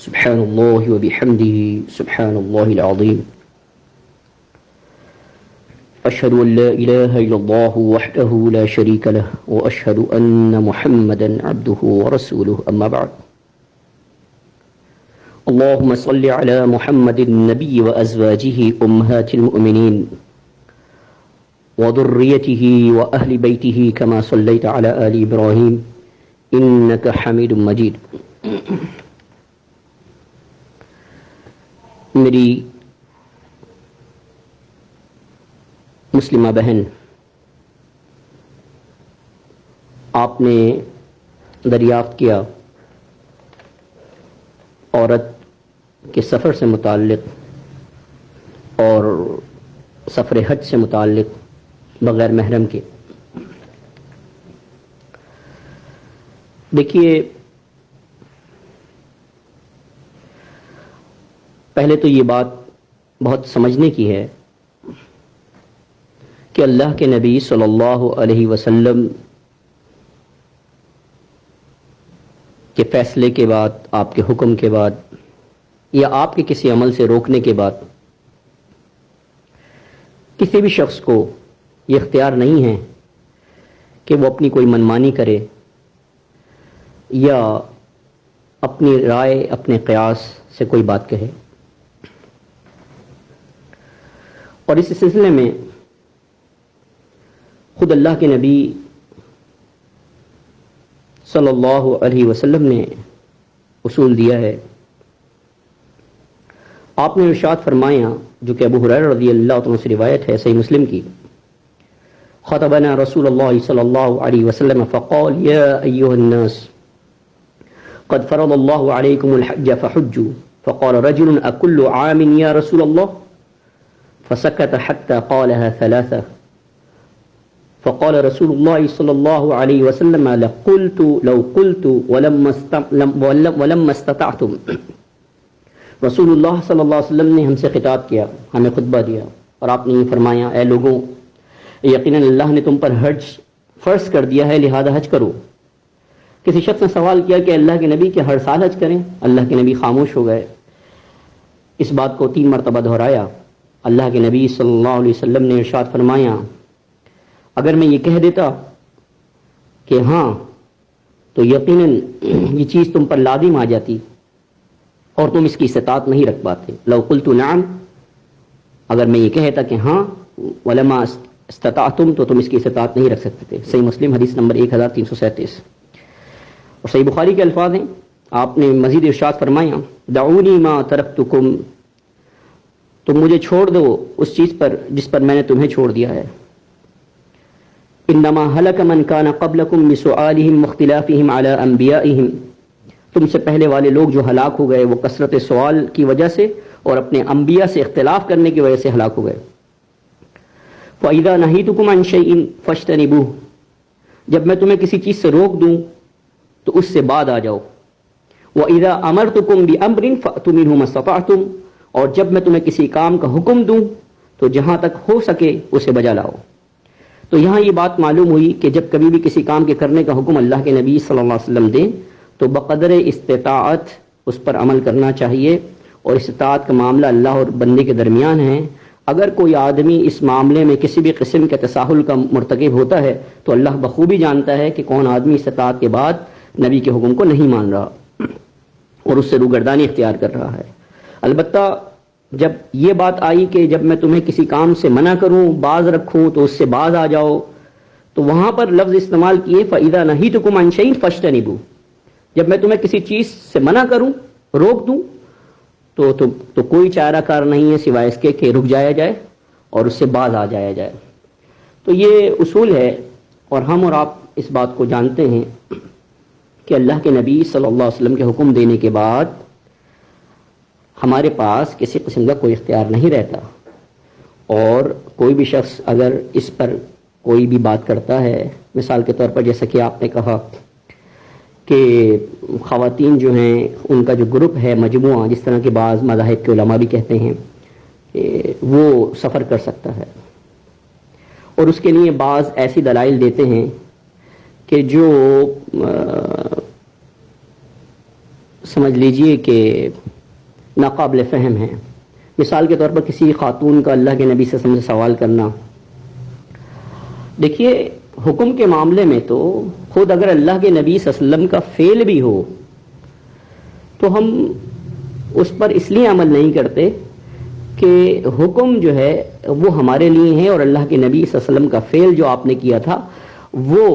سبحان الله وبحمده سبحان الله العظيم أشهد أن لا إله إلا الله وحده لا شريك له وأشهد أن محمدا عبده ورسوله أما بعد اللهم صل على محمد النبي وأزواجه أمهات المؤمنين وذريته وأهل بيته كما صليت على آل إبراهيم إنك حميد مجيد. میری مسلمہ بہن، آپ نے دریافت کیا عورت کے سفر سے متعلق اور سفر حج سے متعلق بغیر محرم کے. دیکھیے، پہلے تو یہ بات بہت سمجھنے کی ہے کہ اللہ کے نبی صلی اللہ علیہ وسلم کے فیصلے کے بعد، آپ کے حکم کے بعد، یا آپ کے کسی عمل سے روکنے کے بعد کسی بھی شخص کو یہ اختیار نہیں ہے کہ وہ اپنی کوئی منمانی کرے یا اپنی رائے، اپنے قیاس سے کوئی بات کہے. اور اس سلسلے میں خود اللہ کے نبی صلی اللہ علیہ وسلم نے اصول دیا ہے. آپ نے ارشاد فرمایا، جو کہ ابو ہریرہ رضی اللہ عنہ سے روایت ہے صحیح مسلم کی، خطبنا رسول اللہ صلی اللہ علیہ وسلم فقال یا ایها الناس قد فرض اللہ علیکم الحج فحجوا فقال رجل اکل عام یا رسول اللہ فسكت حتى قالها ثلاثة فقال رسول الله صلى الله عليه وسلم لو قلت ولما استطعتم. رسول اللہ صلی اللہ علیہ وسلم نے ہم سے خطاب کیا، ہمیں خطبہ دیا، اور آپ نے یہ فرمایا، اے لوگوں، یقیناً اللہ نے تم پر حج فرض کر دیا ہے، لہذا حج کرو. کسی شخص نے سوال کیا کہ اللہ کے نبی کیا ہر سال حج کریں؟ اللہ کے نبی خاموش ہو گئے. اس بات کو 3 مرتبہ دہرایا. اللہ کے نبی صلی اللہ علیہ وسلم نے ارشاد فرمایا، اگر میں یہ کہہ دیتا کہ ہاں تو یقیناً یہ چیز تم پر لازم آ جاتی اور تم اس کی استطاعت نہیں رکھ پاتے. لو قلت نعم، اگر میں یہ کہتا کہ ہاں، ولما استطعتم، تو تم اس کی استطاعت نہیں رکھ سکتے تھے. صحیح مسلم حدیث نمبر 1337. اور صحیح بخاری کے الفاظ ہیں. آپ نے مزید ارشاد فرمایا، دعونی ما ترکتکم، تم مجھے چھوڑ دو اس چیز پر جس پر میں نے تمہیں چھوڑ دیا ہے. انما ہلک من کان قبلکم بسؤالہم واختلافہم علی انبیائہم، تم سے پہلے والے لوگ جو ہلاک ہو گئے وہ کثرت سوال کی وجہ سے اور اپنے انبیاء سے اختلاف کرنے کی وجہ سے ہلاک ہو گئے. فَإِذَا نَهِيتُكُمْ عَنْ شَيْءٍ فَاجْتَنِبُوهُ، جب میں تمہیں کسی چیز سے روک دوں تو اس سے بعد آ جاؤ. وَإِذَا أَمَرْتُكُمْ بِأَمْرٍ فَأْتُوا مِنْهُ مَا اسْتَطَعْتُمْ، اور جب میں تمہیں کسی کام کا حکم دوں تو جہاں تک ہو سکے اسے بجا لاؤ. تو یہاں یہ بات معلوم ہوئی کہ جب کبھی بھی کسی کام کے کرنے کا حکم اللہ کے نبی صلی اللہ علیہ وسلم دیں تو بقدر استطاعت اس پر عمل کرنا چاہیے. اور استطاعت کا معاملہ اللہ اور بندے کے درمیان ہے. اگر کوئی آدمی اس معاملے میں کسی بھی قسم کے تساہل کا مرتکب ہوتا ہے تو اللہ بخوبی جانتا ہے کہ کون آدمی استطاعت کے بعد نبی کے حکم کو نہیں مان رہا اور اس سے روگردانی اختیار کر رہا ہے. البتہ جب یہ بات آئی کہ جب میں تمہیں کسی کام سے منع کروں، باز رکھوں تو اس سے باز آ جاؤ، تو وہاں پر لفظ استعمال کیے فَإِذَا نَهِيتُكُمْ عَنْ شَيْءٍ فَاجْتَنِبُوهُ، جب میں تمہیں کسی چیز سے منع کروں، روک دوں، تو کوئی چارہ کار نہیں ہے سوائے اس کے کہ رک جایا جائے اور اس سے باز آ جایا جائے. تو یہ اصول ہے، اور ہم اور آپ اس بات کو جانتے ہیں کہ اللہ کے نبی صلی اللہ علیہ وسلم کے حکم دینے کے بعد ہمارے پاس کسی قسم کا کوئی اختیار نہیں رہتا. اور کوئی بھی شخص اگر اس پر کوئی بھی بات کرتا ہے، مثال کے طور پر جیسا کہ آپ نے کہا کہ خواتین جو ہیں ان کا جو گروپ ہے، مجموعہ، جس طرح کے بعض مذاہب کے علماء بھی کہتے ہیں کہ وہ سفر کر سکتا ہے، اور اس کے لیے بعض ایسی دلائل دیتے ہیں کہ جو سمجھ لیجئے کہ ناقابل فہم ہیں. مثال کے طور پر کسی خاتون کا اللہ کے نبی صلی اللہ علیہ وسلم سے سوال کرنا. دیکھیے حکم کے معاملے میں تو خود اگر اللہ کے نبی صلی اللہ علیہ وسلم کا فعل بھی ہو تو ہم اس پر اس لیے عمل نہیں کرتے کہ حکم جو ہے وہ ہمارے لیے ہے اور اللہ کے نبی صلی اللہ علیہ وسلم کا فعل جو آپ نے کیا تھا وہ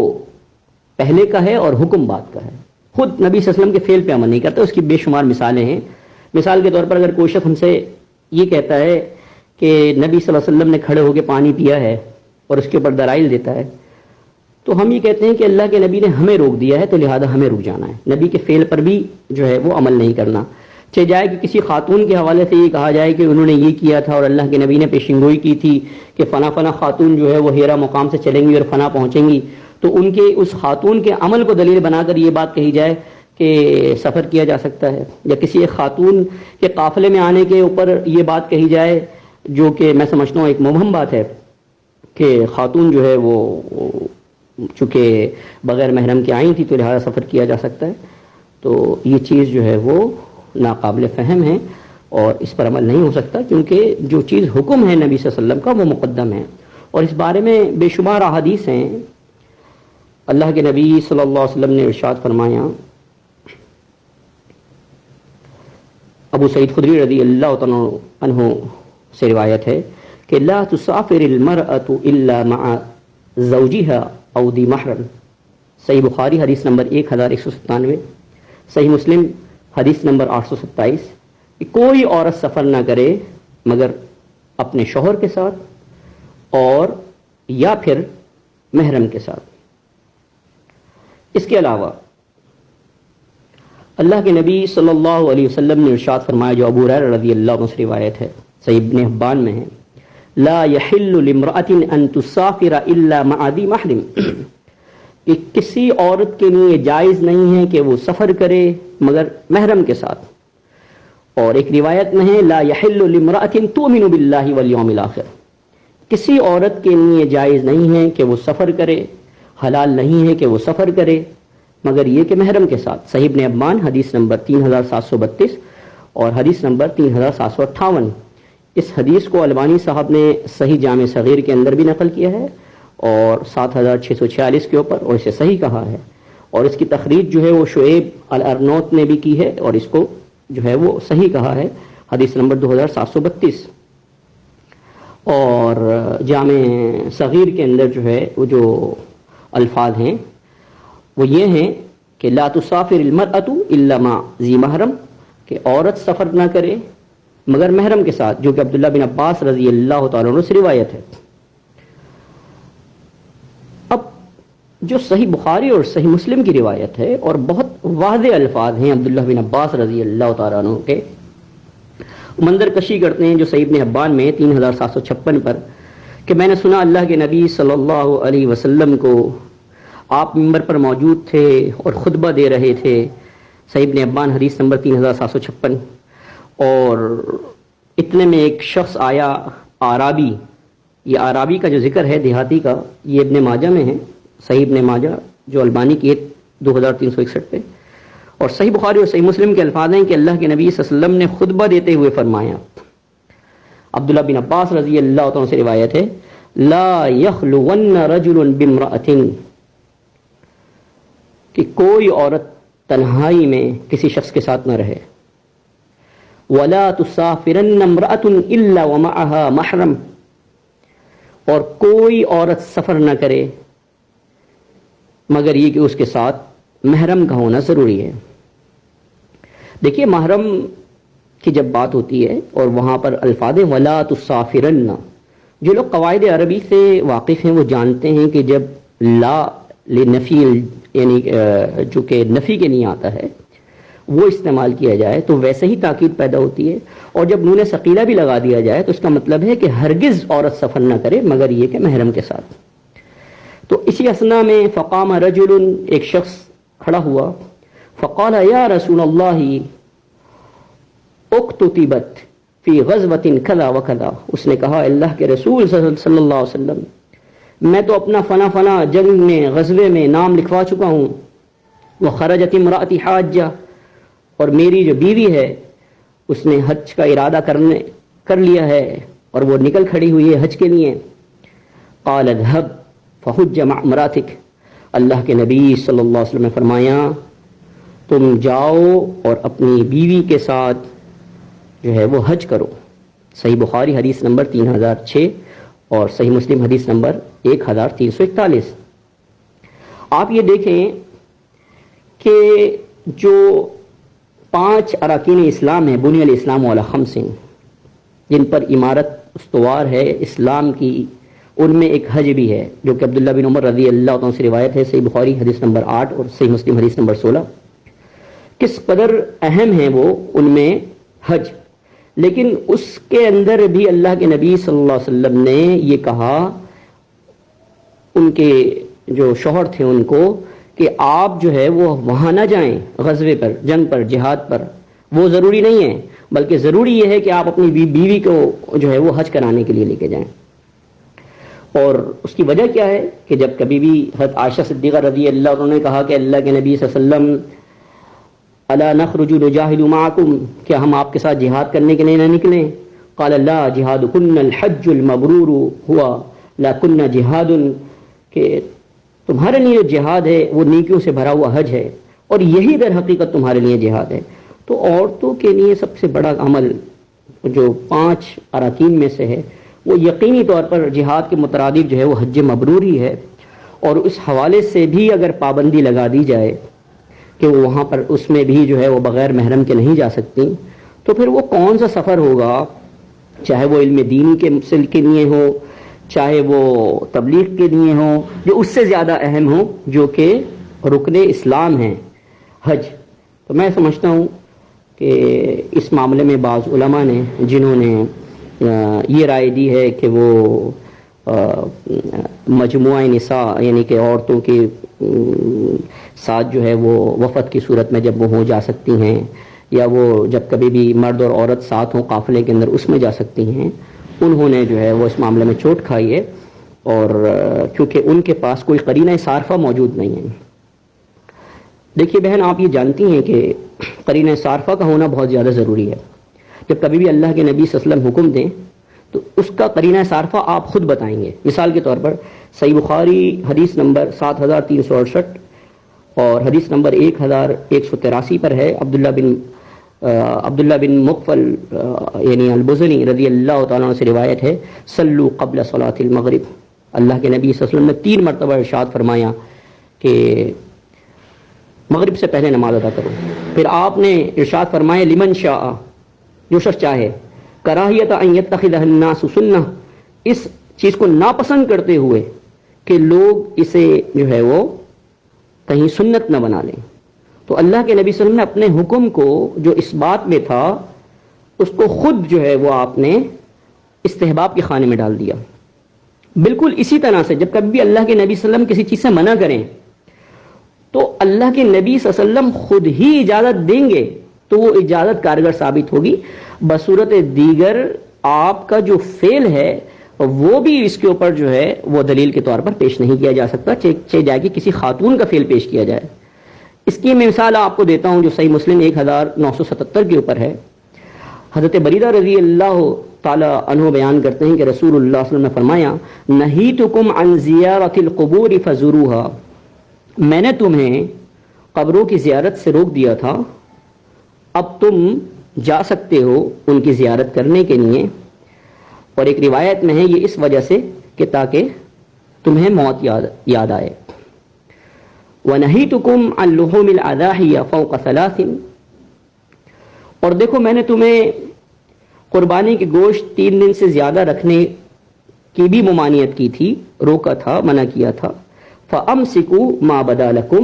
پہلے کا ہے اور حکم بعد کا ہے. خود نبی صلی اللہ علیہ وسلم کے فعل پہ عمل نہیں کرتے. اس کی بے شمار مثالیں ہیں. مثال کے طور پر اگر کوئی شخص ہم سے یہ کہتا ہے کہ نبی صلی اللہ علیہ وسلم نے کھڑے ہو کے پانی پیا ہے اور اس کے اوپر دلائل دیتا ہے تو ہم یہ کہتے ہیں کہ اللہ کے نبی نے ہمیں روک دیا ہے تو لہذا ہمیں رک جانا ہے. نبی کے فعل پر بھی جو ہے وہ عمل نہیں کرنا. چاہے جائے کہ کسی خاتون کے حوالے سے یہ کہا جائے کہ انہوں نے یہ کیا تھا اور اللہ کے نبی نے پیشنگوئی کی تھی کہ فلاں فلاں خاتون جو ہے وہ ہیرا مقام سے چلیں گی اور فلاں پہنچیں گی، تو ان کے اس خاتون کے عمل کو دلیل بنا کر یہ بات کہی جائے کہ سفر کیا جا سکتا ہے، یا کسی ایک خاتون کے قافلے میں آنے کے اوپر یہ بات کہی جائے جو کہ میں سمجھتا ہوں ایک مبہم بات ہے کہ خاتون جو ہے وہ چونکہ بغیر محرم کے آئی تھی تو لہذا سفر کیا جا سکتا ہے. تو یہ چیز جو ہے وہ ناقابل فہم ہے اور اس پر عمل نہیں ہو سکتا کیونکہ جو چیز حکم ہے نبی صلی اللہ علیہ وسلم کا وہ مقدم ہے. اور اس بارے میں بے شمار احادیث ہیں. اللہ کے نبی صلی اللہ علیہ وسلم نے ارشاد فرمایا، ابو سعید خدری رضی اللہ تعالیٰ عنہ سے روایت ہے کہ لا تسافر المرأة الا مع زوجها او ذی محرم. صحیح بخاری حدیث نمبر 1197، صحیح مسلم حدیث نمبر 827 کہ کوئی عورت سفر نہ کرے مگر اپنے شوہر کے ساتھ اور یا پھر محرم کے ساتھ. اس کے علاوہ اللہ کے نبی صلی اللہ علیہ وسلم نے ارشاد فرمایا جو ابو ہریرہ رضی اللہ عنہ سے روایت ہے، صحیح ابن حبان میں ہے، لا يحل لامرأة ان تسافر الا مع ذی محرم، کہ کسی عورت کے لیے جائز نہیں ہے کہ وہ سفر کرے مگر محرم کے ساتھ. اور ایک روایت میں ہے لا يحل لامرأة تؤمن باللہ والیوم الآخر، کسی عورت کے لیے جائز نہیں ہے کہ وہ سفر کرے، حلال نہیں ہے کہ وہ سفر کرے مگر یہ کہ محرم کے ساتھ. صحیح ابن حبان حدیث نمبر 3732 اور حدیث نمبر 3758. اس حدیث کو البانی صاحب نے صحیح جامع صغیر کے اندر بھی نقل کیا ہے اور 7646 کے اوپر، اور اسے صحیح کہا ہے. اور اس کی تخریج جو ہے وہ شعیب الارنوت نے بھی کی ہے اور اس کو جو ہے وہ صحیح کہا ہے، حدیث نمبر 2732. اور جامع صغیر کے اندر جو ہے وہ جو الفاظ ہیں وہ یہ ہیں کہ لا تسافر المرأة الا مع ذی محرم، کہ عورت سفر نہ کرے مگر محرم کے ساتھ، جو کہ عبداللہ بن عباس رضی اللہ تعالیٰ عنہ سے روایت ہے. اب جو صحیح بخاری اور صحیح مسلم کی روایت ہے اور بہت واضح الفاظ ہیں عبداللہ بن عباس رضی اللہ تعالیٰ عنہ کے، منظر کشی کرتے ہیں جو صحیح ابن حبان میں 3756 پر کہ میں نے سنا اللہ کے نبی صلی اللہ علیہ وسلم کو آپ ممبر پر موجود تھے اور خطبہ دے رہے تھے. صحیح ابن حبان حدیث نمبر 3756. اور اتنے میں ایک شخص آیا آرابی، یہ آرابی کا جو ذکر ہے دیہاتی کا یہ ابن ماجہ میں ہے، صحیح ابن ماجہ جو البانی کی 2361 پہ. اور صحیح بخاری اور صحیح مسلم کے الفاظ ہیں کہ اللہ کے نبی صلی اللہ علیہ وسلم نے خطبہ دیتے ہوئے فرمایا، عبداللہ بن عباس رضی اللہ عنہ سے روایت ہے، لا یخلون رجل بامرأة، کہ کوئی عورت تنہائی میں کسی شخص کے ساتھ نہ رہے. ولا تسافرن امرأة الا ومعها محرم، اور کوئی عورت سفر نہ کرے مگر یہ کہ اس کے ساتھ محرم کا ہونا ضروری ہے. دیکھیے محرم کی جب بات ہوتی ہے اور وہاں پر الفاظ ولا تسافرن، جو لوگ قواعد عربی سے واقف ہیں وہ جانتے ہیں کہ جب لا لنفی یعنی جو کہ نفی کے نہیں آتا ہے وہ استعمال کیا جائے تو ویسے ہی تاکید پیدا ہوتی ہے، اور جب نون ثقیلہ بھی لگا دیا جائے تو اس کا مطلب ہے کہ ہرگز عورت سفر نہ کرے مگر یہ کہ محرم کے ساتھ. تو اسی اثنا میں فقام رجل، ایک شخص کھڑا ہوا، فقال یا رسول اللہ اقتتبت فی غزوۃ کذا وکذا، اس نے کہا اللہ کے رسول صلی اللہ علیہ وسلم میں تو اپنا فنا فنا جنگ میں غزوے میں نام لکھوا چکا ہوں. وخرجت امرأتی حاجہ، اور میری جو بیوی ہے اس نے حج کا ارادہ کر لیا ہے اور وہ نکل کھڑی ہوئی ہے حج کے لیے. قال اذهب فحج مع امراتك. اللہ کے نبی صلی اللہ علیہ وسلم نے فرمایا تم جاؤ اور اپنی بیوی کے ساتھ جو ہے وہ حج کرو. صحیح بخاری حدیث نمبر 3006 اور صحیح مسلم حدیث نمبر 1341. آپ یہ دیکھیں کہ جو 5 اراکین اسلام ہیں، بنی الاسلام علی 5، جن پر عمارت استوار ہے اسلام کی، ان میں ایک حج بھی ہے جو کہ عبداللہ بن عمر رضی اللہ عنہ سے روایت ہے. صحیح بخاری حدیث نمبر 8 اور صحیح مسلم حدیث نمبر 16. کس قدر اہم ہیں وہ ان میں حج. لیکن اس کے اندر بھی اللہ کے نبی صلی اللہ علیہ وسلم نے یہ کہا ان کے جو شوہر تھے ان کو کہ آپ جو ہے وہ وہاں نہ جائیں، غزوے پر، جنگ پر، جہاد پر، وہ ضروری نہیں ہے، بلکہ ضروری یہ ہے کہ آپ اپنی بیوی کو جو ہے وہ حج کرانے کے لیے لے کے جائیں. اور اس کی وجہ کیا ہے کہ جب کبھی بھی حضرت عائشہ صدیقہ رضی اللہ عنہ نے کہا کہ اللہ کے نبی صلی اللہ علیہ وسلم الا نخرج نجاہد معکم، کیا ہم آپ کے ساتھ جہاد کرنے کے لیے نہ نکلیں؟ قال لا جہادکن الحج المبرور ہوا لا کن جہاد، کہ تمہارے لیے جہاد ہے وہ نیکیوں سے بھرا ہوا حج ہے، اور یہی در حقیقت تمہارے لیے جہاد ہے. تو عورتوں کے لیے سب سے بڑا عمل جو 5 اراکین میں سے ہے وہ یقینی طور پر جہاد کے مترادف جو ہے وہ حج مبرور ہی ہے. اور اس حوالے سے بھی اگر پابندی لگا دی جائے کہ وہ وہاں پر اس میں بھی جو ہے وہ بغیر محرم کے نہیں جا سکتی، تو پھر وہ کون سا سفر ہوگا، چاہے وہ علم دینی کے سلسلے کے لیے ہو، چاہے وہ تبلیغ کے لیے ہو، جو اس سے زیادہ اہم ہو جو کہ رکن اسلام ہیں، حج. تو میں سمجھتا ہوں کہ اس معاملے میں بعض علماء نے جنہوں نے یہ رائے دی ہے کہ وہ مجموعہ نساء یعنی کہ عورتوں کے ساتھ جو ہے وہ وفد کی صورت میں جب وہ ہو جا سکتی ہیں، یا وہ جب کبھی بھی مرد اور عورت ساتھ ہوں قافلے کے اندر اس میں جا سکتی ہیں، انہوں نے جو ہے وہ اس معاملے میں چوٹ کھائی ہے، اور کیونکہ ان کے پاس کوئی قرینہ صارفہ موجود نہیں ہے. دیکھیے بہن، آپ یہ جانتی ہیں کہ قرینہ صارفہ کا ہونا بہت زیادہ ضروری ہے. جب کبھی بھی اللہ کے نبی صلی اللہ علیہ وسلم حکم دیں تو اس کا قرینہ صارفہ آپ خود بتائیں گے. مثال کے طور پر صحیح بخاری حدیث نمبر 7368 اور حدیث نمبر 1183 پر ہے، عبداللہ بن مغفل یعنی البزنی رضی اللہ تعالیٰ عنہ سے روایت ہے، صلو قبل صلاۃ المغرب. اللہ کے نبی صلی اللہ علیہ وسلم نے 3 مرتبہ ارشاد فرمایا کہ مغرب سے پہلے نماز ادا کرو. پھر آپ نے ارشاد فرمایا لمن شاء، جو شخص چاہے، کراہیت ان یتخذہ الناس سنہ، اس چیز کو ناپسند کرتے ہوئے کہ لوگ اسے جو ہے وہ کہیں سنت نہ بنا لیں. تو اللہ کے نبی صلی اللہ علیہ وسلم نے اپنے حکم کو جو اس بات میں تھا اس کو خود جو ہے وہ آپ نے استحباب کے خانے میں ڈال دیا. بالکل اسی طرح سے جب کبھی بھی اللہ کے نبی صلی اللہ علیہ وسلم کسی چیز سے منع کریں تو اللہ کے نبی صلی اللہ علیہ وسلم خود ہی اجازت دیں گے تو وہ اجازت کارگر ثابت ہوگی. بصورت دیگر آپ کا جو فعل ہے وہ بھی اس کے اوپر جو ہے وہ دلیل کے طور پر پیش نہیں کیا جا سکتا، چاہے جائے کہ کسی خاتون کا فعل پیش کیا جائے. اس کی میں مثال آپ کو دیتا ہوں جو صحیح مسلم 1977 کے اوپر ہے. حضرت بریدہ رضی اللہ تعالی عنہ بیان کرتے ہیں کہ رسول اللہ صلی اللہ علیہ وسلم نے فرمایا نہیتکم عن زیارت القبور فزوروها، میں نے تمہیں قبروں کی زیارت سے روک دیا تھا، اب تم جا سکتے ہو ان کی زیارت کرنے کے لیے. اور ایک روایت میں ہے یہ اس وجہ سے کہ تاکہ تمہیں موت یاد آئے. وَنَهِيتُكُمْ عَنْ لُحُومِ الْأَضَاحِيَ فَوْقَ ثَلَاثٍ، اور دیکھو میں نے تمہیں قربانی کے گوشت 3 دن سے زیادہ رکھنے کی بھی ممانعت کی تھی، روکا تھا، منع کیا تھا. فَأَمْسِكُوا مَا بَدَا لَكُمْ،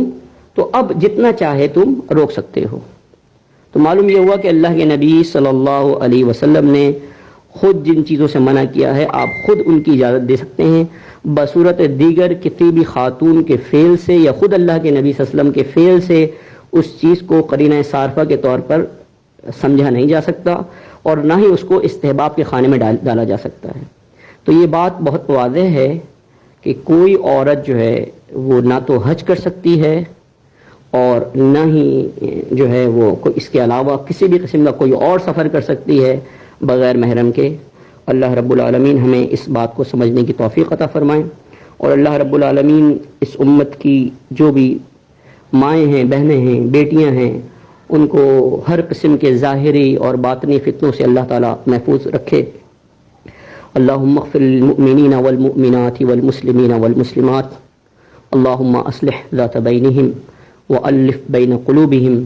تو اب جتنا چاہے تم روک سکتے ہو. تو معلوم یہ ہوا کہ اللہ کے نبی صلی اللہ علیہ وسلم نے خود جن چیزوں سے منع کیا ہے آپ خود ان کی اجازت دے سکتے ہیں. بصورت دیگر کسی بھی خاتون کے فعل سے یا خود اللہ کے نبی صلی اللہ علیہ وسلم کے فعل سے اس چیز کو قرینہ صارفہ کے طور پر سمجھا نہیں جا سکتا اور نہ ہی اس کو استحباب کے خانے میں ڈالا جا سکتا ہے. تو یہ بات بہت واضح ہے کہ کوئی عورت جو ہے وہ نہ تو حج کر سکتی ہے اور نہ ہی جو ہے وہ کوئی اس کے علاوہ کسی بھی قسم کا کوئی اور سفر کر سکتی ہے بغیر محرم کے۔ اللہ رب العالمین ہمیں اس بات کو سمجھنے کی توفیق عطا فرمائیں، اور اللہ رب العالمین اس امت کی جو بھی مائیں ہیں، بہنیں ہیں، بیٹیاں ہیں، ان کو ہر قسم کے ظاہری اور باطنی فتنوں سے اللہ تعالیٰ محفوظ رکھے۔ اللہم اغفر للمؤمنین والمؤمنات والمسلمین والمسلمات، اللہم اصلح ذات بینہم وألف بین قلوبہم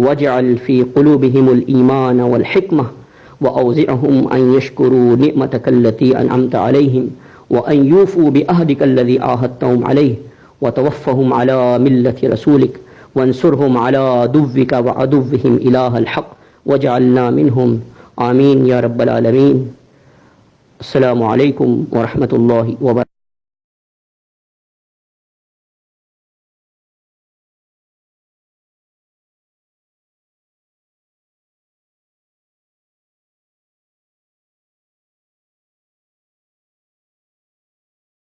واجعل فی قلوبہم الایمان والحکمہ وأوزعهم أن يشكروا نعمتك التي أنعمت عليهم وأن يوفوا بعهدك الذي عاهدتهم عليه وتوفهم على ملة رسولك وانصرهم على عدوك وعدوهم إله الحق واجعلنا منهم آمين يا رب العالمين۔ السلام عليكم ورحمة الله وبركاته۔